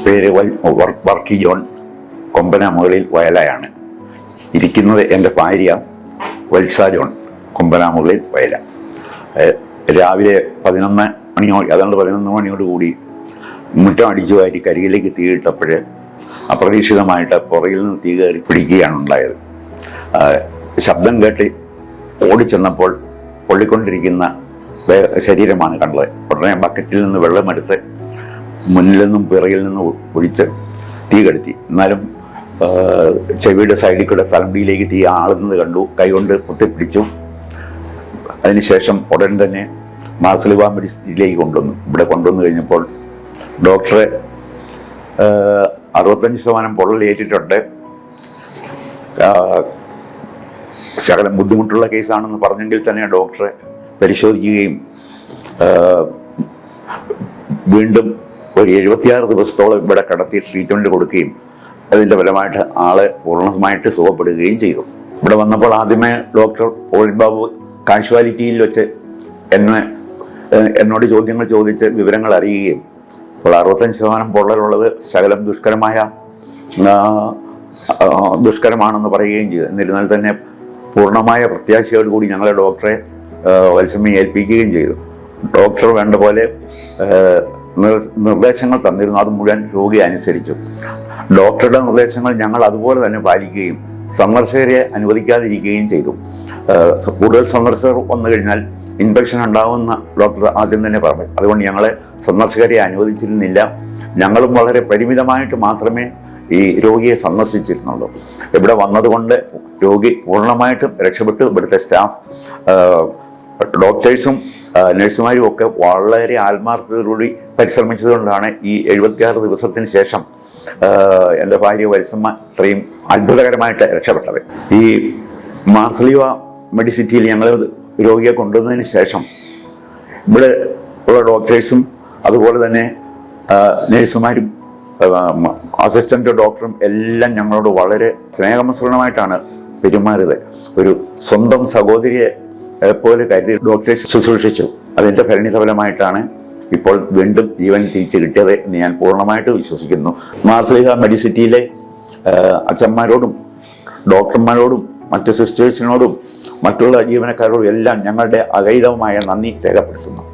പേര് വർക്കി ജോൺ, കൊമ്പനാമുകളിൽ വയലയാണ്. ഇരിക്കുന്നത് എൻ്റെ ഭാര്യ വത്സ ജോൺ, കൊമ്പനാമുകളിൽ വയല. രാവിലെ 11 മണിയോട് 11 മണിയോട് കൂടി മുറ്റം അടിച്ചു വാരി കരികിലേക്ക് തീയിട്ടപ്പോൾ അപ്രതീക്ഷിതമായിട്ട് പുറകിൽ നിന്ന് തീ കയറി പിടിക്കുകയാണ് ഉണ്ടായത്. ശബ്ദം കേട്ട് ഓടിച്ചെന്നപ്പോൾ പൊള്ളിക്കൊണ്ടിരിക്കുന്ന ശരീരമാണ് കണ്ടത്. ഉടനെ ബക്കറ്റിൽ നിന്ന് വെള്ളമെടുത്ത് മുന്നിൽ നിന്നും പിറകിൽ നിന്നും ഒഴിച്ച് തീ കെടുത്തി. എന്നാലും ചെവിയുടെ സൈഡിൽ കൂടെ തലമുടിയിലേക്ക് തീ ആളുന്നത് കണ്ടു. കൈകൊണ്ട് പൊത്തിപ്പിടിച്ചു. അതിനുശേഷം ഉടൻ തന്നെ മാർസലിവ മെഡിസിറ്റിയിലേക്ക് കൊണ്ടുവന്നു. ഇവിടെ കൊണ്ടുവന്നു കഴിഞ്ഞപ്പോൾ ഡോക്ടറെ 65% പൊള്ളലേറ്റിട്ടുണ്ട്, ശകലം ബുദ്ധിമുട്ടുള്ള കേസാണെന്ന് പറഞ്ഞെങ്കിൽ തന്നെ ഡോക്ടറെ പരിശോധിക്കുകയും വീണ്ടും ഒരു 76 ദിവസത്തോളം ഇവിടെ കടത്തി ട്രീറ്റ്മെൻറ്റ് കൊടുക്കുകയും അതിൻ്റെ ഫലമായിട്ട് ആളെ പൂർണ്ണമായിട്ട് സുഖപ്പെടുകയും ചെയ്തു. ഇവിടെ വന്നപ്പോൾ ആദ്യമേ ഡോക്ടർ പോൾ ബാബു കാഷ്വാലിറ്റിയിൽ വെച്ച് എന്നോട് ചോദ്യങ്ങൾ ചോദിച്ച് വിവരങ്ങൾ അറിയുകയും അപ്പോൾ 65% പൊള്ളലുള്ളത് ശകലം ദുഷ്കരമാണെന്ന് പറയുകയും ചെയ്തു. എന്നിരുന്നാൽ തന്നെ പൂർണ്ണമായ പ്രത്യാശയോടുകൂടി ഞങ്ങളെ ഡോക്ടറെ വത്സമ്മയെ ഏൽപ്പിക്കുകയും ചെയ്തു. ഡോക്ടർ വേണ്ട പോലെ നിർദ്ദേശങ്ങൾ തന്നിരുന്നു. അത് മുഴുവൻ രോഗി അനുസരിച്ചു. ഡോക്ടറുടെ നിർദ്ദേശങ്ങൾ ഞങ്ങൾ അതുപോലെ തന്നെ പാലിക്കുകയും സന്ദർശകരെ അനുവദിക്കാതിരിക്കുകയും ചെയ്തു. കൂടുതൽ സന്ദർശകർ വന്നു കഴിഞ്ഞാൽ ഇൻഫെക്ഷൻ ഉണ്ടാകുമെന്ന് ഡോക്ടർ ആദ്യം തന്നെ പറഞ്ഞു. അതുകൊണ്ട് ഞങ്ങളെ സന്ദർശകരെ അനുവദിച്ചിരുന്നില്ല. ഞങ്ങളും വളരെ പരിമിതമായിട്ട് മാത്രമേ ഈ രോഗിയെ സന്ദർശിച്ചിരുന്നുള്ളൂ. ഇവിടെ വന്നതുകൊണ്ട് രോഗി പൂർണ്ണമായിട്ടും രക്ഷപ്പെട്ടു. ഇവിടുത്തെ സ്റ്റാഫ്, ഡോക്ടേഴ്സും നഴ്സുമാരും ഒക്കെ വളരെ ആത്മാർത്ഥതയോടുകൂടി പരിശ്രമിച്ചതുകൊണ്ടാണ് ഈ 76 ദിവസത്തിന് ശേഷം എൻ്റെ ഭാര്യ വത്സമ്മ ഇത്രയും അത്ഭുതകരമായിട്ട് രക്ഷപ്പെട്ടത്. ഈ മാർസലിവ മെഡിസിറ്റിയിൽ ഞങ്ങൾ രോഗിയെ കൊണ്ടുവന്നതിന് ശേഷം ഇവിടെ ഉള്ള ഡോക്ടേഴ്സും അതുപോലെ തന്നെ നഴ്സുമാരും അസിസ്റ്റൻ്റ് ഡോക്ടറും എല്ലാം ഞങ്ങളോട് വളരെ സ്നേഹമിശ്രണമായിട്ടാണ് പെരുമാറിയത്. ഒരു സ്വന്തം സഹോദരിയെ പോലെ കരുതി ഡോക്ടേഴ്സ് ശുശ്രൂഷിച്ചു. അതിൻ്റെ പരിണിതഫലമായിട്ടാണ് ഇപ്പോൾ വീണ്ടും ജീവൻ തിരിച്ചു കിട്ടിയത് എന്ന് ഞാൻ പൂർണ്ണമായിട്ട് വിശ്വസിക്കുന്നു. മാർസലിവ മെഡിസിറ്റിയിലെ അച്ഛന്മാരോടും ഡോക്ടർമാരോടും മറ്റ് സിസ്റ്റേഴ്സിനോടും മറ്റുള്ള ജീവനക്കാരോടും എല്ലാം ഞങ്ങളുടെ അഗൈതവമായ നന്ദി രേഖപ്പെടുത്തുന്നു.